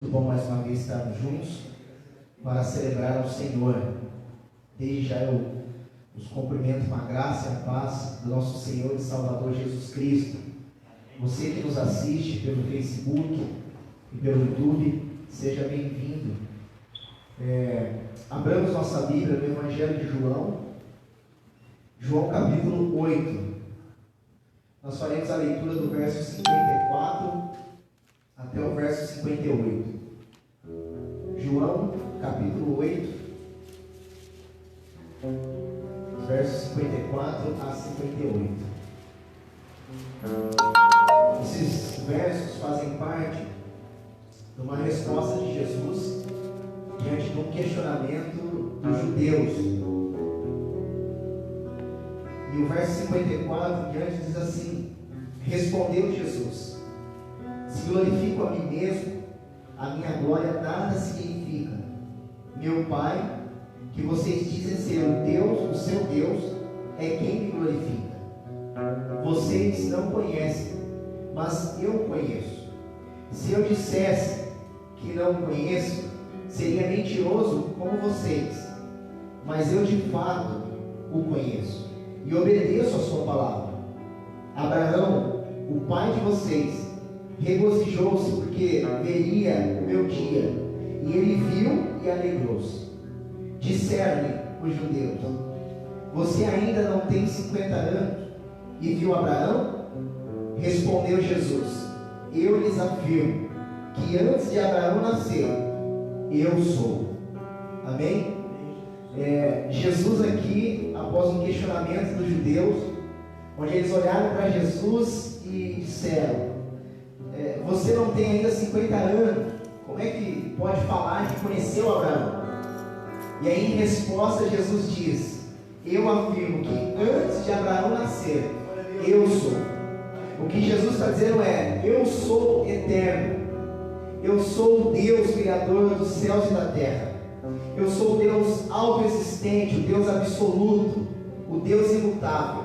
Muito bom mais uma vez estarmos juntos para celebrar ao Senhor. Desde já eu os cumprimento com a graça e a paz do nosso Senhor e Salvador Jesus Cristo. Você que nos assiste pelo Facebook e pelo YouTube, seja bem-vindo. Abramos nossa Bíblia no Evangelho de João, João capítulo 8. Nós faremos a leitura do verso 54 até o verso 58. João, capítulo 8, versos 54 a 58. Esses versos fazem parte de uma resposta de Jesus diante de um questionamento dos judeus. E o verso 54 diante diz assim: respondeu Jesus: se glorifico a mim mesmo, a minha glória nada significa. Meu Pai, que vocês dizem ser o Deus, o seu Deus, é quem me glorifica. Vocês não conhecem, mas eu conheço. Se eu dissesse que não conheço, seria mentiroso como vocês. Mas eu de fato o conheço e obedeço a sua palavra. Abraão, o pai de vocês, regozijou-se porque veria o meu dia, e ele viu e alegrou-se. Disseram-lhe os judeus: você ainda não tem 50 anos e viu Abraão? Respondeu Jesus: eu lhes afirmo que antes de Abraão nascer, eu sou. Amém? Jesus aqui, após um questionamento dos judeus, onde eles olharam para Jesus e disseram: você não tem ainda 50 anos, como é que pode falar que conheceu Abraão? E aí, em resposta, Jesus diz: eu afirmo que antes de Abraão nascer, eu sou. O que Jesus está dizendo é: eu sou eterno, eu sou o Deus Criador dos céus e da terra, eu sou o Deus autoexistente, o Deus absoluto, o Deus imutável.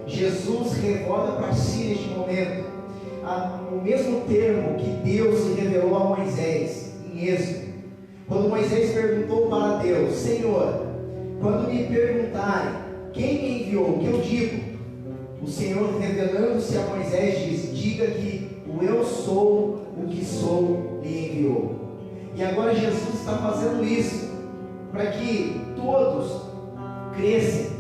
Jesus revela para si neste momento o mesmo termo que Deus se revelou a Moisés em Êxodo. Quando Moisés perguntou para Deus: Senhor, quando me perguntarem quem me enviou, o que eu digo? O Senhor, revelando-se a Moisés, diz: diga que o eu sou o que sou lhe enviou. E agora Jesus está fazendo isso para que todos cresçam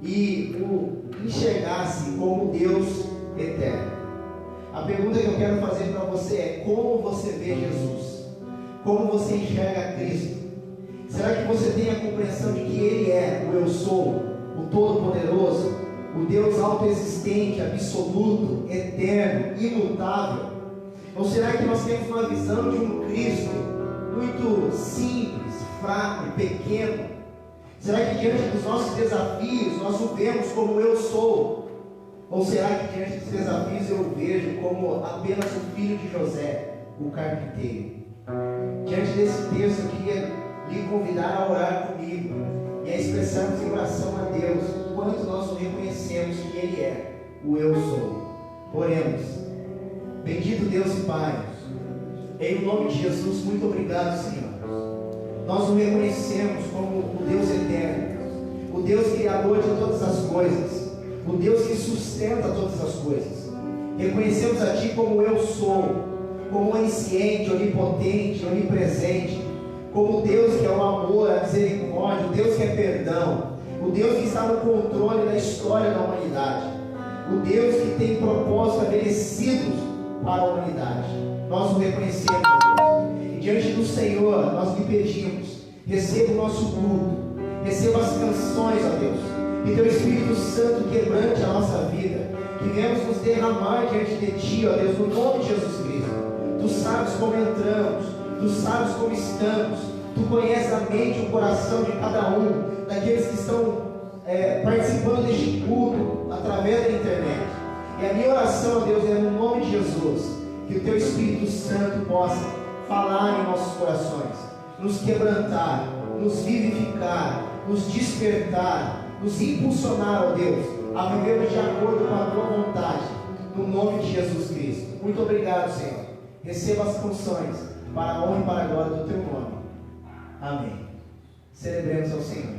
e o enxergassem como Deus eterno. A pergunta que eu quero fazer para você é: como você vê Jesus? Como você enxerga Cristo? Será que você tem a compreensão de que Ele é o eu sou, o Todo-Poderoso, o Deus autoexistente, absoluto, eterno, imutável? Ou será que nós temos uma visão de um Cristo muito simples, fraco e pequeno? Será que diante dos nossos desafios nós o vemos como eu sou? Ou será que diante dos desafios eu vejo como apenas o filho de José, o carpinteiro? Diante desse texto eu queria lhe convidar a orar comigo e a expressarmos em oração a Deus o quanto nós o reconhecemos que Ele é o eu sou. Oremos. Bendito Deus e Pai, em nome de Jesus, muito obrigado, Senhor. Nós o reconhecemos como o Deus eterno, o Deus criador de todas as coisas, o Deus que sustenta todas as coisas. Reconhecemos a Ti como eu sou, como onisciente, onipotente, onipresente, como Deus que é o amor, a misericórdia, o Deus que é perdão, o Deus que está no controle da história da humanidade, o Deus que tem propósitos estabelecidos para a humanidade. Nós o reconhecemos, Deus. E diante do Senhor nós lhe pedimos: receba o nosso culto, receba as canções, ó Deus, que Teu Espírito Santo quebrante a nossa vida, que venhamos nos derramar diante de Ti, ó Deus, no nome de Jesus Cristo. Tu sabes como entramos, Tu sabes como estamos, Tu conheces a mente e o coração de cada um daqueles que estão participando deste culto através da internet. E a minha oração, ó Deus, é no nome de Jesus, que o Teu Espírito Santo possa falar em nossos corações, nos quebrantar, nos vivificar, nos despertar, nos impulsionar, ó Deus, a vivermos de acordo com a Tua vontade, no nome de Jesus Cristo. Muito obrigado, Senhor. Receba as canções, para a honra e para a glória do teu nome. Amém. Celebremos ao Senhor.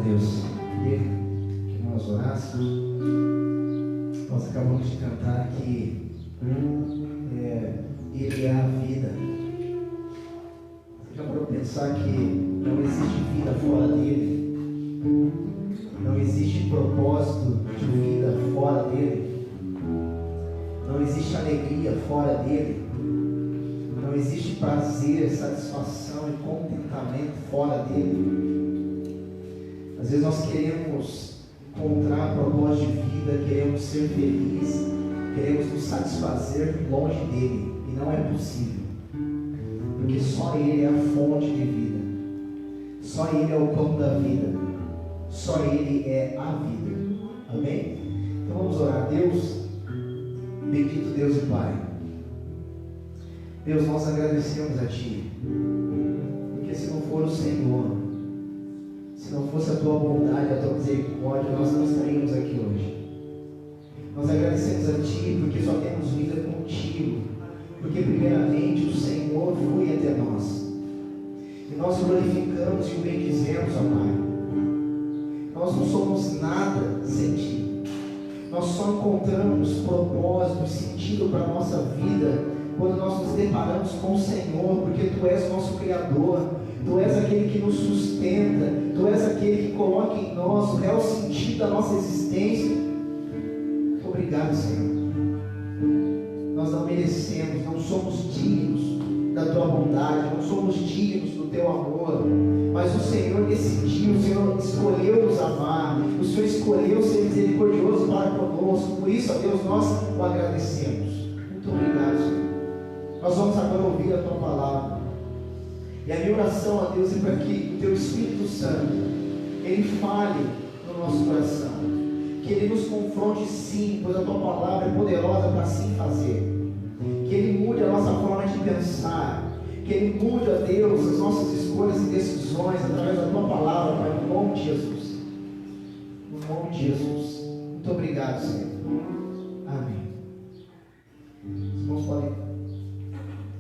Deus. Queria que nós orássemos. Nós acabamos de cantar que Ele é a vida. Você já parou para pensar que não existe vida fora dele? Não existe propósito de vida fora dele? Não existe alegria fora dele? Não existe prazer, satisfação e contentamento fora dele? Às vezes nós queremos encontrar propósito de vida, queremos ser felizes, queremos nos satisfazer longe dele, e não é possível, porque só ele é a fonte de vida, só ele é o pão da vida, só ele é a vida. Amém? Então vamos orar. Deus, bendito Deus e Pai, Deus, nós agradecemos a Ti, porque se não for o Senhor, se não fosse a Tua bondade, a Tua misericórdia, nós não estaríamos aqui hoje. Nós agradecemos a Ti porque só temos vida contigo, porque primeiramente o Senhor foi até nós, e nós glorificamos e o bendizemos, ó Pai. Nós não somos nada sem Ti, nós só encontramos propósito, sentido para a nossa vida quando nós nos deparamos com o Senhor, porque Tu és nosso Criador, Tu és aquele que nos sustenta, Tu és aquele que coloca em nós o real sentido da nossa existência. Muito obrigado, Senhor. Nós não merecemos, não somos dignos da Tua bondade, não somos dignos do Teu amor, mas o Senhor decidiu, o Senhor escolheu nos amar, o Senhor escolheu ser misericordioso para conosco. Por isso, ó Deus, nós o agradecemos. Muito obrigado, Senhor. Nós vamos agora ouvir a Tua palavra. E a minha oração a Deus é para que o Teu Espírito Santo, Ele fale no nosso coração, que Ele nos confronte sim, pois a Tua palavra é poderosa para assim fazer, que Ele mude a nossa forma de pensar, que Ele mude, a Deus, as nossas escolhas e decisões através da Tua palavra, Pai, no nome de Jesus. No nome de Jesus. Muito obrigado, Senhor. Amém. Os irmãos podem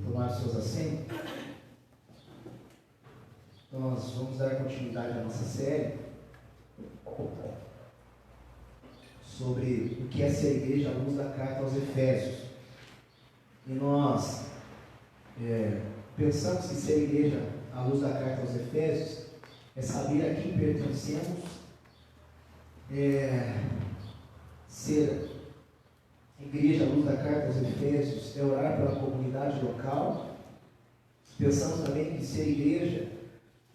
tomar seus assentos. Nós vamos dar continuidade à nossa série sobre o que é ser igreja à luz da carta aos Efésios. E nós pensamos que ser igreja à luz da carta aos Efésios é saber a quem pertencemos, ser igreja à luz da carta aos Efésios é orar pela comunidade local. Pensamos também que ser igreja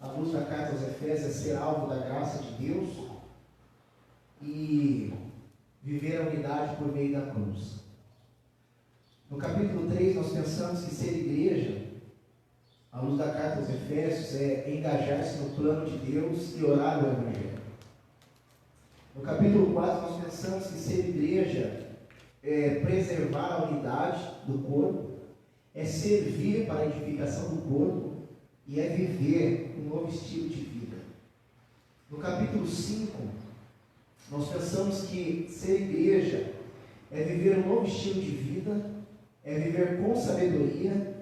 à luz da carta aos Efésios é ser alvo da graça de Deus e viver a unidade por meio da cruz. No capítulo 3 nós pensamos que ser igreja à luz da carta aos Efésios é engajar-se no plano de Deus e orar o Evangelho. No capítulo 4 nós pensamos que ser igreja é preservar a unidade do corpo, é servir para a edificação do corpo e é viver um novo estilo de vida. No capítulo 5, nós pensamos que ser igreja é viver um novo estilo de vida, é viver com sabedoria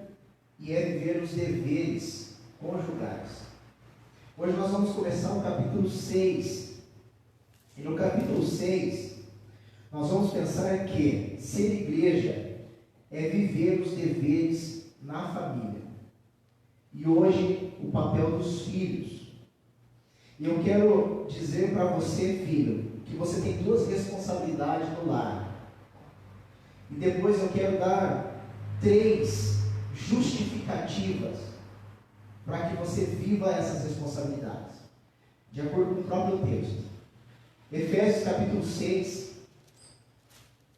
e é viver os deveres conjugais. Hoje nós vamos começar o capítulo 6. E no capítulo 6, nós vamos pensar que ser igreja é viver os deveres na família. E hoje, o papel dos filhos. E eu quero dizer para você, filho, que você tem duas responsabilidades no lar. E depois eu quero dar 3 justificativas para que você viva essas responsabilidades, de acordo com o próprio texto. Efésios capítulo 6,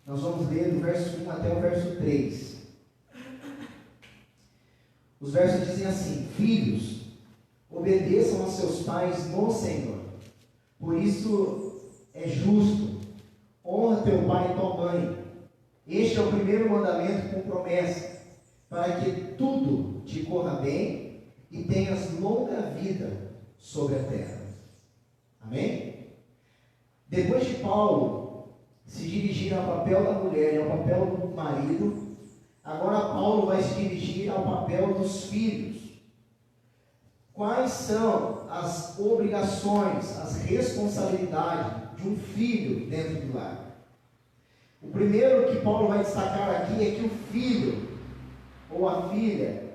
nós vamos ler do verso 1 até o verso 3. Os versos dizem assim: filhos, obedeçam aos seus pais no Senhor, por isso é justo. Honra teu pai e tua mãe. Este é o primeiro mandamento com promessa, para que tudo te corra bem e tenhas longa vida sobre a terra. Amém? Depois de Paulo se dirigir ao papel da mulher e ao papel do marido, agora Paulo vai se dirigir ao papel dos filhos. quais são as obrigações, as responsabilidades de um filho dentro do lar. O primeiro que Paulo vai destacar aqui é que o filho ou a filha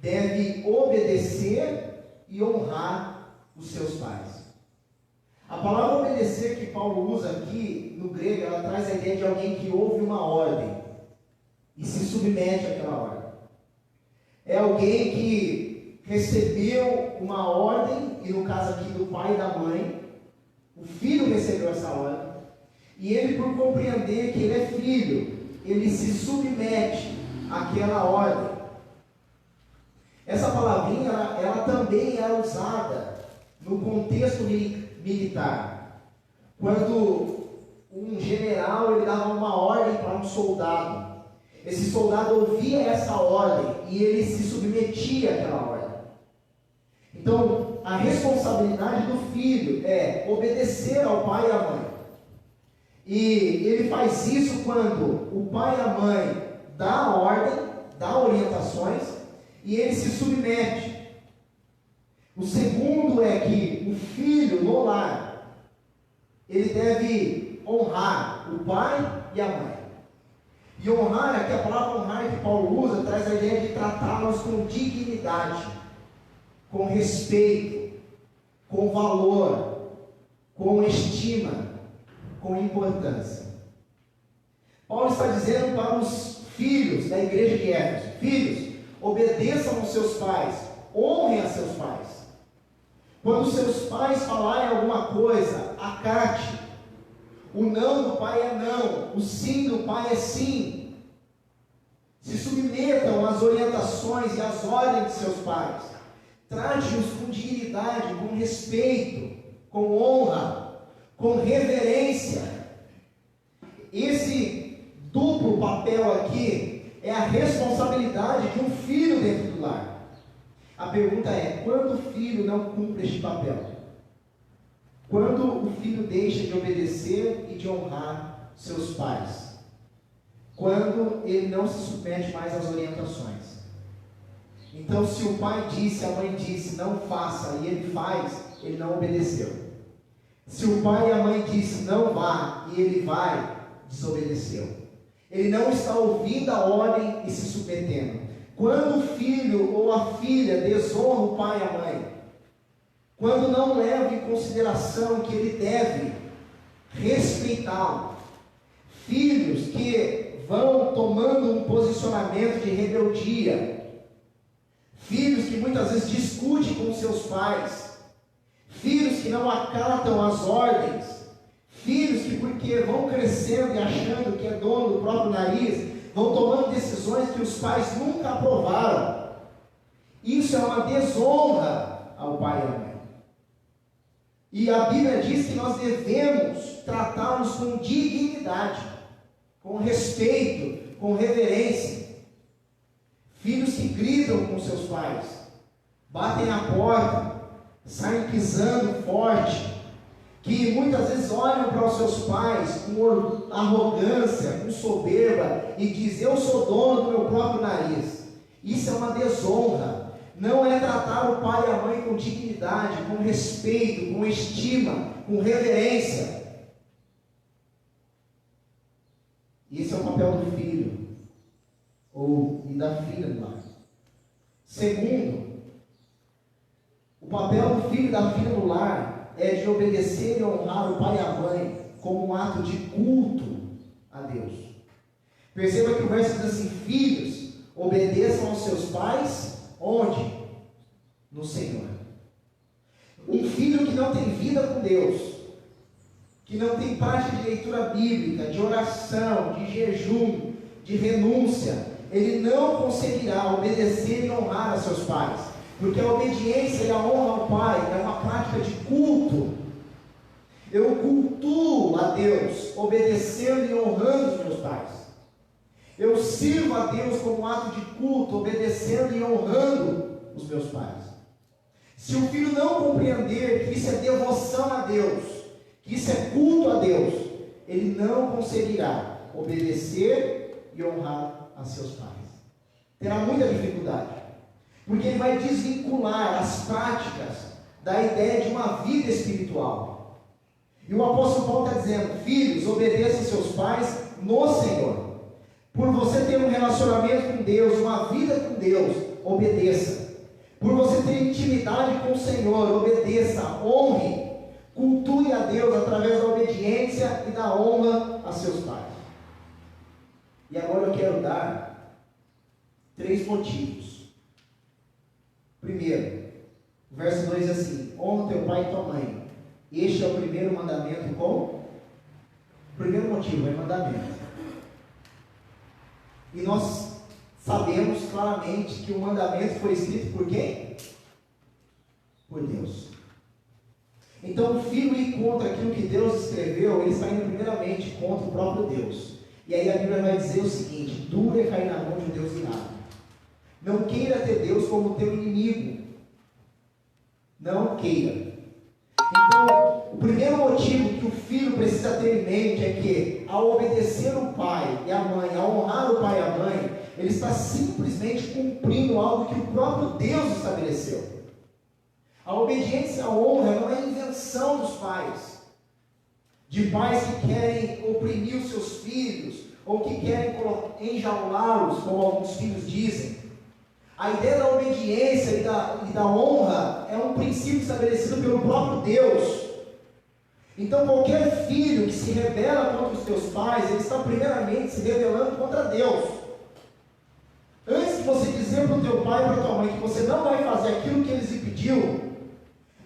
deve obedecer e honrar os seus pais. A palavra obedecer que Paulo usa aqui no grego, ela traz a ideia de alguém que ouve uma ordem e se submete àquela ordem. É alguém que recebeu uma ordem, e no caso aqui do pai e da mãe, o filho recebeu essa ordem, e ele, por compreender que ele é filho, ele se submete àquela ordem. Essa palavrinha, ela também era usada no contexto militar. Quando um general ele dava uma ordem para um soldado, esse soldado ouvia essa ordem e ele se submetia àquela ordem. Então, a responsabilidade do filho é obedecer ao pai e à mãe. E ele faz isso quando o pai e a mãe dão a ordem, dão orientações, e ele se submete. O segundo é que o filho no lar, ele deve honrar o pai e a mãe. E honrar, aqui a palavra honrar que Paulo usa, traz a ideia de tratá-los com dignidade, com respeito, com valor, com estima, com importância. Paulo está dizendo para os filhos da igreja de Éfeso: filhos, obedeçam aos seus pais, honrem a seus pais. Quando seus pais falarem alguma coisa, acate. O não do pai é não, o sim do pai é sim. Se submetam às orientações e às ordens de seus pais. Trate-os com dignidade, com respeito, com honra, com reverência. Esse duplo papel aqui é a responsabilidade de um filho dentro do lar. A pergunta é: quando o filho não cumpre este papel? Quando o filho deixa de obedecer e de honrar seus pais? Quando ele não se submete mais às orientações? Então, se o pai disse, a mãe disse, não faça, e ele faz, ele não obedeceu. Se o pai e a mãe disse, não vá, e ele vai, desobedeceu. Ele não está ouvindo a ordem e se submetendo. Quando o filho ou a filha desonra o pai e a mãe, quando não leva em consideração que ele deve respeitá-lo, filhos que vão tomando um posicionamento de rebeldia, filhos que muitas vezes discutem com seus pais, filhos que não acatam as ordens, filhos que, porque vão crescendo e achando que é dono do próprio nariz, vão tomando decisões que os pais nunca aprovaram. Isso é uma desonra ao pai e à mãe. E a Bíblia diz que nós devemos tratá-los com dignidade, com respeito, com reverência. Filhos que gritam com seus pais, batem a porta, saem pisando forte, que muitas vezes olham para os seus pais com arrogância, com soberba, e dizem: eu sou dono do meu próprio nariz. Isso é uma desonra. Não é tratar o pai e a mãe com dignidade, com respeito, com estima, com reverência. Esse é o papel do filho e da filha do lar. Segundo, o papel do filho e da filha no lar é de obedecer e honrar o pai e a mãe como um ato de culto a Deus. Perceba que o verso diz assim: filhos, obedeçam aos seus pais. Onde? No Senhor. Um filho que não tem vida com Deus, que não tem prática de leitura bíblica, de oração, de jejum, de renúncia, ele não conseguirá obedecer e honrar a seus pais, porque a obediência e a honra ao pai é uma prática de culto. Eu cultuo a Deus obedecendo e honrando os meus pais. Eu sirvo a Deus como um ato de culto, obedecendo e honrando os meus pais. Se o filho não compreender que isso é devoção a Deus, que isso é culto a Deus, ele não conseguirá obedecer e honrar a seus pais. Terá muita dificuldade. porque ele vai desvincular as práticas da ideia de uma vida espiritual. E o apóstolo Paulo está dizendo: filhos, obedeçam seus pais no Senhor. Por você ter um relacionamento com Deus, uma vida com Deus, obedeça. Por você ter intimidade com o Senhor, obedeça, honre, cultue a Deus através da obediência e da honra a seus pais. E agora eu quero dar 3 motivos. Primeiro, o verso 2 diz assim: honra teu pai e tua mãe. Este é o primeiro mandamento com? O primeiro motivo é mandamento. E nós sabemos claramente que o mandamento foi escrito por quem? Por Deus. Então o filho ir contra aquilo que Deus escreveu, ele está indo primeiramente contra o próprio Deus. E aí a Bíblia vai dizer o seguinte: duro é cair na mão de um Deus irado. Não queira ter Deus como teu inimigo. Não queira. Então, o primeiro motivo que o filho precisa ter em mente é que, ao obedecer o pai e a mãe, ao honrar o pai e a mãe, ele está simplesmente cumprindo algo que o próprio Deus estabeleceu. A obediência e a honra não é invenção dos pais, de pais que querem oprimir os seus filhos, ou que querem enjaulá-los, como alguns filhos dizem. A ideia da obediência e da honra é um princípio estabelecido pelo próprio Deus. Então qualquer filho que se rebela contra os teus pais, ele está primeiramente se rebelando contra Deus. Antes de você dizer para o teu pai e para a tua mãe que você não vai fazer aquilo que eles lhe pediu,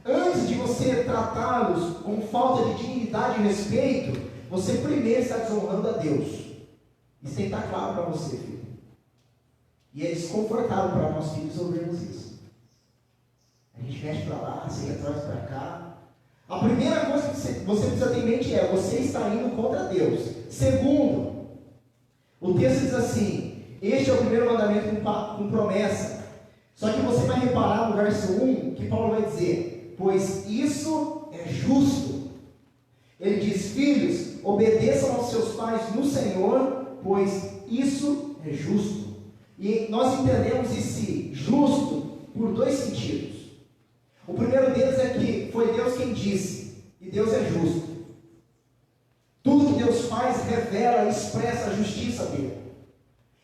antes de você tratá-los com falta de dignidade e respeito, você primeiro está desonrando a Deus. Isso tem que estar claro para você, filho. E é desconfortável para nós filhos ouvirmos isso. A gente mexe para lá, se retorce para cá. A primeira coisa que você precisa ter em mente é: você está indo contra Deus. Segundo, o texto diz assim: este é o primeiro mandamento com promessa. Só que você vai reparar no verso 1 que Paulo vai dizer: pois isso é justo. Ele diz: filhos, obedeçam aos seus pais no Senhor, pois isso é justo. E nós entendemos esse justo por 2 sentidos. O primeiro deles é que foi Deus quem disse, e Deus é justo. Tudo que Deus faz revela e expressa a justiça dele.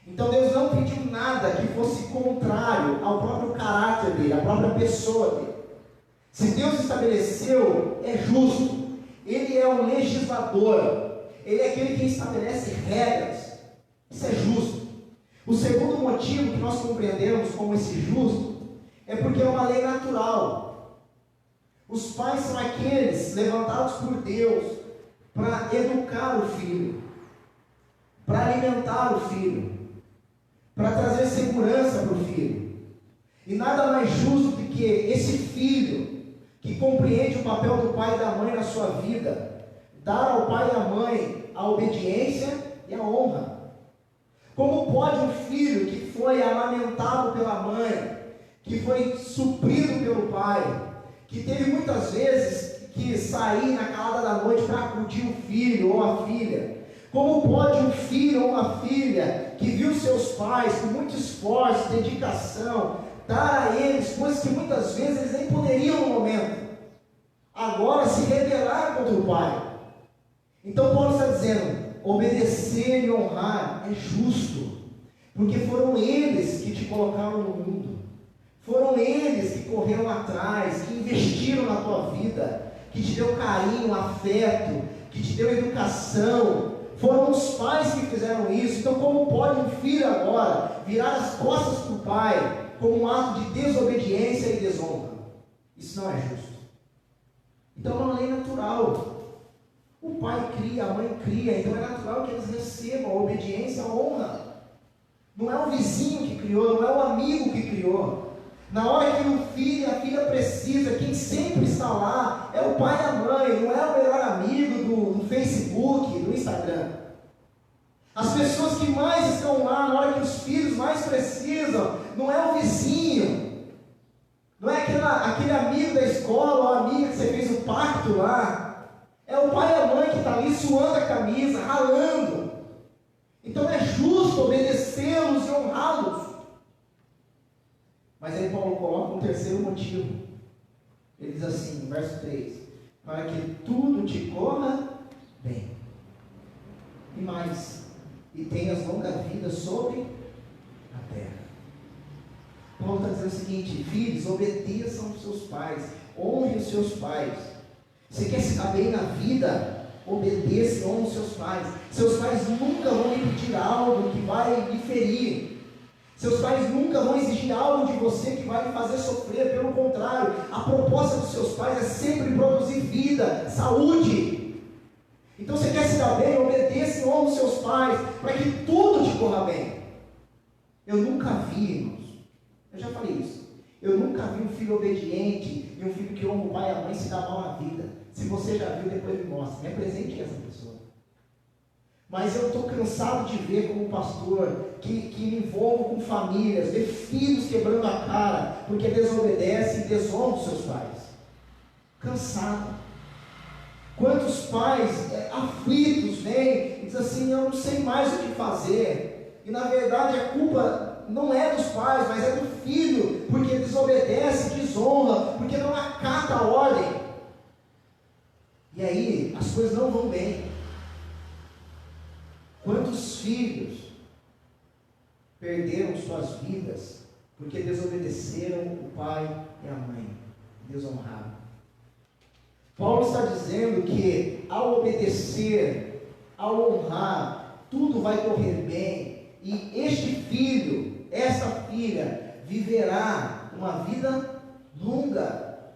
Então Deus não pediu nada que fosse contrário ao próprio caráter dele, à própria pessoa dele. Se Deus estabeleceu, é justo. Ele é o legislador. Ele é aquele que estabelece regras. Isso é justo. O segundo motivo que nós compreendemos como esse justo é porque é uma lei natural. Os pais são aqueles levantados por Deus para educar o filho, para alimentar o filho, para trazer segurança para o filho. E nada mais justo do que esse filho que compreende o papel do pai e da mãe na sua vida, dar ao pai e à mãe a obediência e a honra. Como pode um filho que foi amamentado pela mãe, que foi suprido pelo pai, que teve muitas vezes que sair na calada da noite para acudir o filho ou a filha, como pode um filho ou uma filha que viu seus pais com muito esforço, dedicação, dar a eles coisas que muitas vezes eles nem poderiam no momento, agora se rebelar contra o pai? Então Paulo está dizendo: obedecer e honrar é justo, porque foram eles que te colocaram no mundo, foram eles que correram atrás, que investiram na tua vida, que te deu carinho, afeto, que te deu educação. Foram os pais que fizeram isso. Então como pode um filho agora virar as costas para o pai como um ato de desobediência e desonra? Isso não é justo. Então é uma lei natural. O pai cria, a mãe cria, então é natural que eles recebam a obediência, a honra. Não é o vizinho que criou, não é o amigo que criou. Na hora que o filho e a filha precisa, quem sempre está lá é o pai e a mãe, não é o melhor amigo do Facebook, do Instagram. As pessoas que mais estão lá na hora que os filhos mais precisam, não é o vizinho, não é aquele amigo da escola ou a amiga que você fez o pacto lá. É o pai e a mãe que está ali suando a camisa, ralando. Então é justo obedecê-los e honrá-los. Mas aí Paulo coloca um terceiro motivo. Ele diz assim, no verso 3, para que tudo te corra bem. E mais, e tenhas longa vida sobre a terra. Paulo está dizendo o seguinte: filhos, obedeçam os seus pais, honre os seus pais. Você quer se dar bem na vida? Obedeça e honre os seus pais. Seus pais nunca vão lhe pedir algo que vai lhe ferir. Seus pais nunca vão exigir algo de você que vai lhe fazer sofrer. Pelo contrário, a proposta dos seus pais é sempre produzir vida, saúde. Então você quer se dar bem? Obedeça e honre os seus pais, para que tudo te corra bem. Eu nunca vi, irmãos, eu já falei isso, eu nunca vi um filho obediente e um filho que honra o pai e a mãe se dar mal na vida. Se você já viu, depois me mostra, me apresente essa pessoa. Mas eu estou cansado de ver como pastor que me envolvo com famílias, ver filhos quebrando a cara porque desobedecem e desonram os seus pais. Cansado. Quantos pais aflitos vêm e dizem assim: eu não sei mais o que fazer. E na verdade a culpa não é dos pais, mas é do filho, porque desobedece, desonra, porque não acata a ordem. E aí as coisas não vão bem. Quantos filhos perderam suas vidas porque desobedeceram o pai e a mãe, desonraram? Paulo está dizendo que ao obedecer, ao honrar, tudo vai correr bem, e este filho, esta filha, viverá uma vida longa.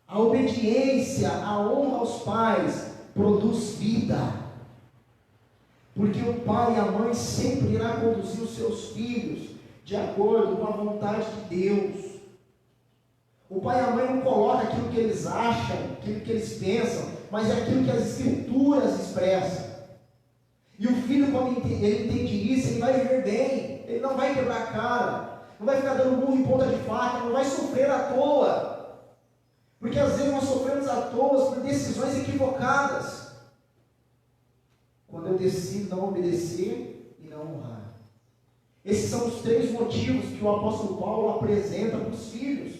A obediência, a honra aos pais produz vida. Porque o pai e a mãe sempre irá conduzir os seus filhos de acordo com a vontade de Deus. O pai e a mãe não colocam aquilo que eles acham, aquilo que eles pensam, mas é aquilo que as escrituras expressam. E o filho, quando ele entende isso, ele vai viver bem, ele não vai quebrar a cara, não vai ficar dando burro em ponta de faca, não vai sofrer à toa. Porque às vezes nós sofremos à toa por decisões equivocadas. Quando eu decido não obedecer e não honrar. Esses são os três motivos que o apóstolo Paulo apresenta para os filhos.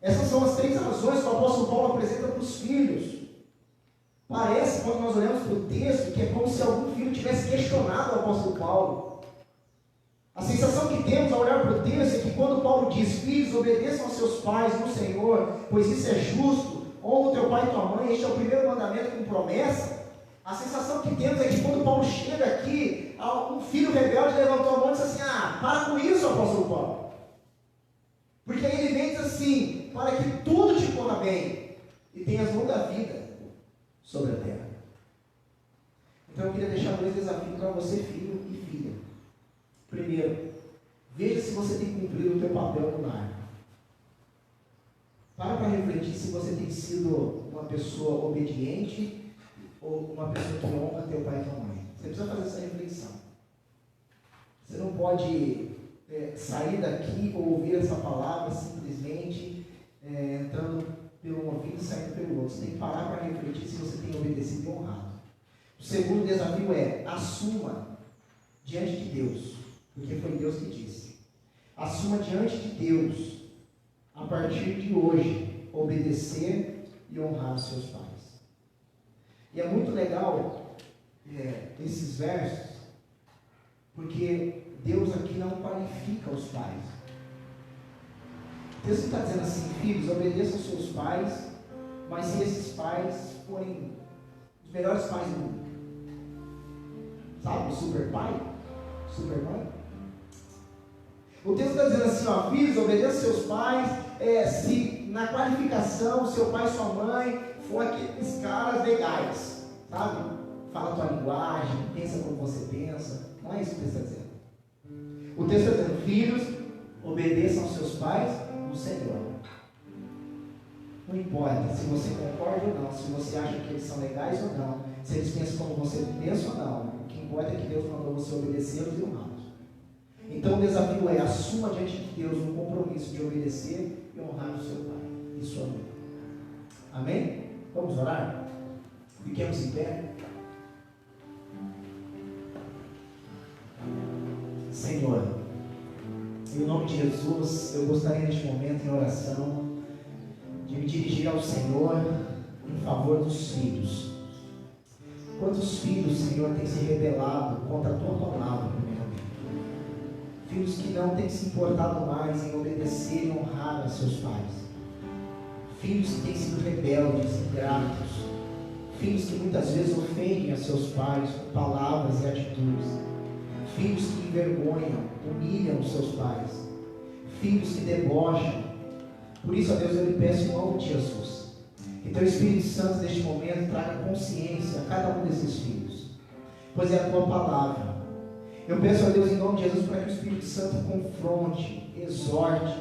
Essas são as três razões que o apóstolo Paulo apresenta para os filhos. Parece, quando nós olhamos para o texto, que é como se algum filho tivesse questionado o apóstolo Paulo. A sensação que temos ao olhar para o texto é que quando Paulo diz: filhos, obedeçam aos seus pais no Senhor, pois isso é justo, honra o teu pai e tua mãe, este é o primeiro mandamento com promessa. A sensação que temos é que quando Paulo chega aqui, um filho rebelde levantou a mão e disse assim: para com isso, apóstolo Paulo. Porque aí ele vem e diz assim: para que tudo te corra bem e tenhas longa vida sobre a terra. Então eu queria deixar dois desafios para você, filho e filha. Primeiro, veja se você tem cumprido o teu papel no lar. Para refletir se você tem sido uma pessoa obediente ou uma pessoa que honra teu pai e tua mãe. Você precisa fazer essa reflexão. Você não pode sair daqui ou ouvir essa palavra simplesmente entrando pelo ouvido e saindo pelo outro. Você tem que parar para refletir se você tem obedecido e honrado. O segundo desafio é: assuma diante de Deus, porque foi Deus que disse. Assuma diante de Deus, a partir de hoje, obedecer e honrar os seus pais. E é muito legal esses versos, porque Deus aqui não qualifica os pais. Deus está dizendo assim: filhos, obedeçam aos seus pais, mas se esses pais forem os melhores pais do mundo, sabe, o super pai, super mãe. O texto está dizendo assim: filhos, obedeçam aos seus pais, se na qualificação seu pai e sua mãe for aqueles caras legais, sabe? Fala a tua linguagem, pensa como você pensa. Não é isso que o texto está dizendo. O texto está dizendo: filhos, obedeçam aos seus pais no Senhor. Não importa se você concorda ou não, se você acha que eles são legais ou não, se eles pensam como você pensa ou não. O que importa é que Deus mandou você obedecê-los e honrá-los. Então o desafio é: assuma diante de Deus um compromisso de obedecer e honrar o seu pai e sua mãe. Amém? Vamos orar? Fiquemos em pé. Senhor. Senhor, em nome de Jesus, eu gostaria neste momento, em oração, de me dirigir ao Senhor em favor dos filhos. Quantos filhos, Senhor, têm se rebelado contra a Tua palavra, primeiramente? Filhos que não têm se importado mais em obedecer e honrar a seus pais. Filhos que têm sido rebeldes, ingratos. Filhos que muitas vezes ofendem a seus pais com palavras e atitudes. Filhos que envergonham, humilham os seus pais. Filhos que debocham. Por isso, ó Deus, eu lhe peço em nome de Jesus, que Teu Espírito Santo neste momento traga consciência a cada um desses filhos, pois é a Tua palavra. Eu peço a Deus em nome de Jesus para que o Espírito Santo confronte, exorte,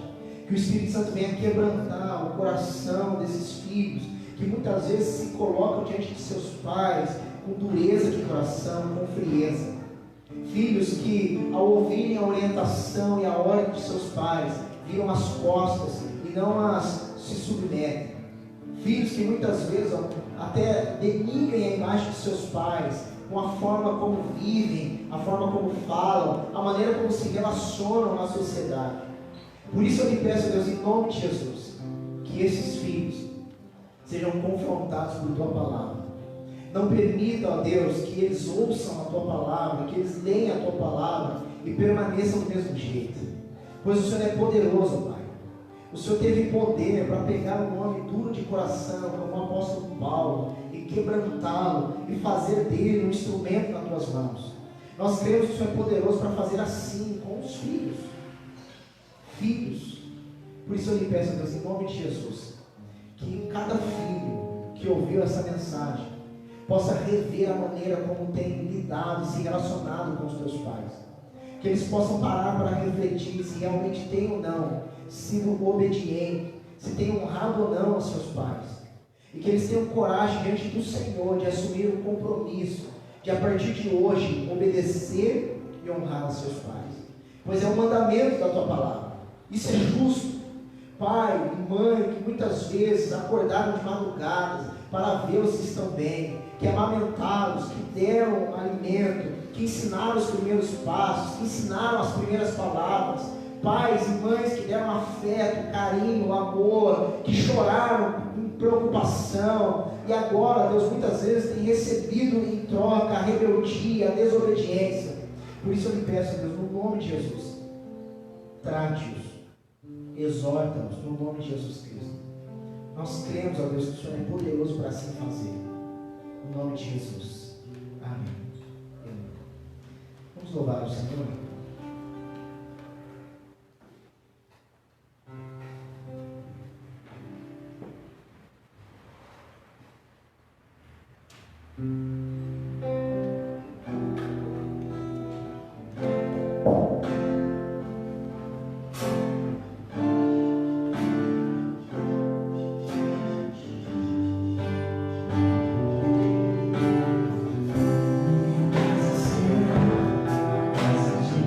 que o Espírito Santo venha quebrantar o coração desses filhos, que muitas vezes se colocam diante de seus pais com dureza de coração, com frieza. Filhos que, ao ouvirem a orientação e a ordem de seus pais, viram as costas e não as se submetem. Filhos que muitas vezes até denigrem a imagem de seus pais, com a forma como vivem, a forma como falam, a maneira como se relacionam na sociedade. Por isso eu lhe peço, Deus, em nome de Jesus, que esses filhos sejam confrontados por Tua palavra. Não permita, ó Deus, que eles ouçam a Tua palavra, que eles leiam a Tua palavra e permaneçam do mesmo jeito. Pois o Senhor é poderoso, Pai. O Senhor teve poder para pegar um homem duro de coração, como o apóstolo Paulo, e quebrantá-lo e fazer dele um instrumento nas Tuas mãos. Nós cremos que o Senhor é poderoso para fazer assim com os filhos. Filhos. Por isso eu lhe peço, Deus, em nome de Jesus, que cada filho que ouviu essa mensagem possa rever a maneira como tem lidado e se relacionado com os teus pais. Que eles possam parar para refletir se realmente têm ou não sido obedientes, se têm honrado ou não os seus pais. E que eles tenham coragem diante do Senhor de assumir o compromisso de, a partir de hoje, obedecer e honrar os seus pais. Pois é um mandamento da Tua palavra. Isso é justo. Pai e mãe que muitas vezes acordaram de madrugadas para vê-los se estão bem, que amamentá-los, que deram alimento, que ensinaram os primeiros passos, que ensinaram as primeiras palavras. Pais e mães que deram afeto, carinho, amor, que choraram com preocupação, e agora, Deus, muitas vezes tem recebido em troca a rebeldia, a desobediência. Por isso eu lhe peço, Deus, no nome de Jesus, trate-os, exorta-os, no nome de Jesus Cristo. Nós cremos, ó Deus, que o Senhor é poderoso para assim fazer. No nome de Jesus. Amém. Vamos louvar o Senhor. Graças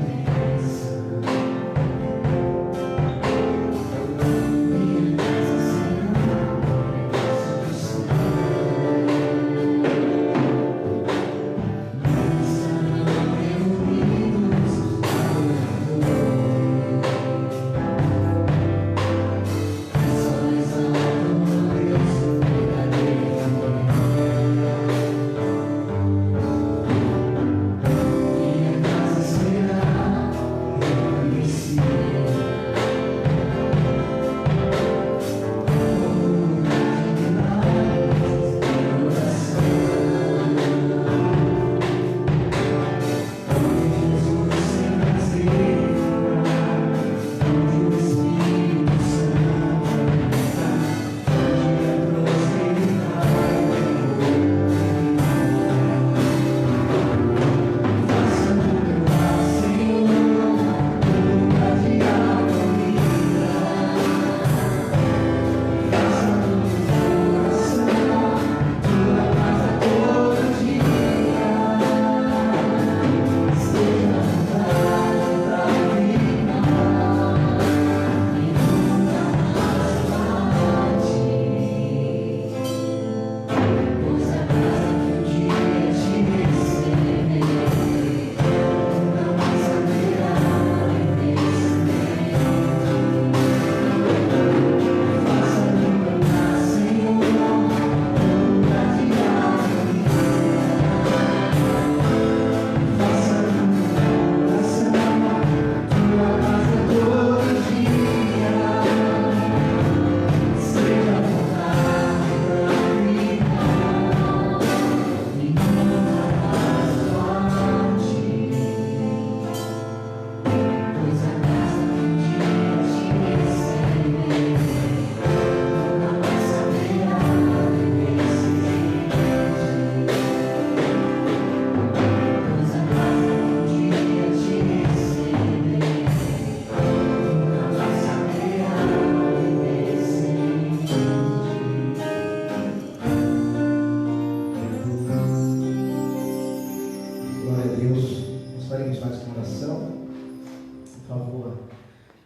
favor,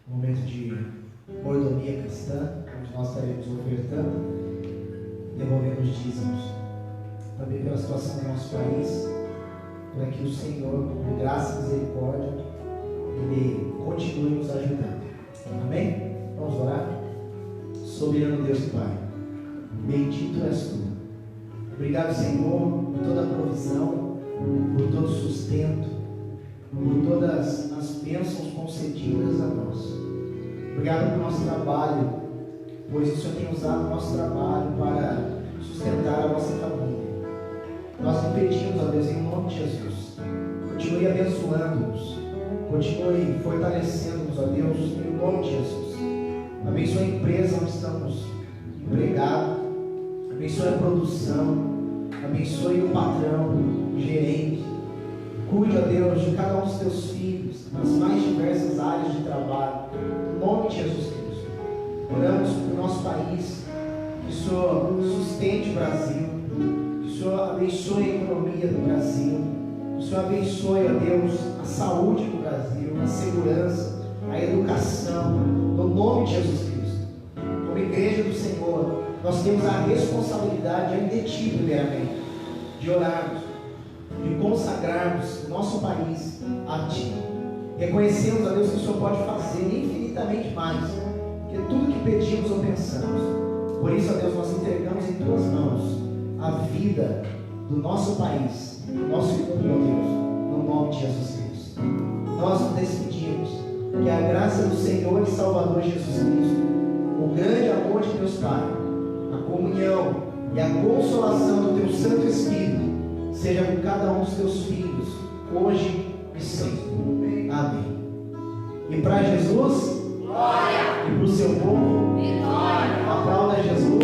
no momento de mordomia cristã, onde nós estaremos ofertando, devolvendo os dízimos. Também pela situação do nosso país, para que o Senhor, por graça e misericórdia, Ele continue nos ajudando. Amém? Vamos orar? Soberano Deus e Pai, bendito és Tu. Obrigado, Senhor, por toda a provisão, por todo o sustento, por todas as bênçãos concedidas a nós. Obrigado pelo nosso trabalho, pois o Senhor tem usado o nosso trabalho para sustentar a nossa família. Nós te pedimos, ó Deus, em nome de Jesus, continue abençoando-nos, continue fortalecendo-nos, ó Deus, em nome de Jesus. Abençoe a empresa onde estamos empregados, abençoe a produção, abençoe o patrão, o gerente. Cuide, ó Deus, de cada um dos teus filhos, nas mais diversas áreas de trabalho, em nome de Jesus Cristo. Oramos para o nosso país, que o Senhor sustente o Brasil, que o Senhor abençoe a economia do Brasil, que o Senhor abençoe, ó Deus, a saúde do Brasil, a segurança, a educação, no nome de Jesus Cristo. Como igreja do Senhor, nós temos a responsabilidade, ainda de Ti primeiramente, de orarmos, de consagrarmos o nosso país a Ti. Reconhecemos, ó Deus, que o Senhor pode fazer infinitamente mais que tudo que pedimos ou pensamos. Por isso, ó Deus, nós entregamos em Tuas mãos a vida do nosso país, do nosso futuro, ó Deus, no nome de Jesus Cristo. Nós nos despedimos, que a graça do Senhor e Salvador Jesus Cristo, o grande amor de Deus Pai, a comunhão e a consolação do Teu Santo Espírito seja com cada um dos Teus filhos, hoje e sempre. Amém. E para Jesus, glória. E para o seu povo, vitória. Aplauda Jesus.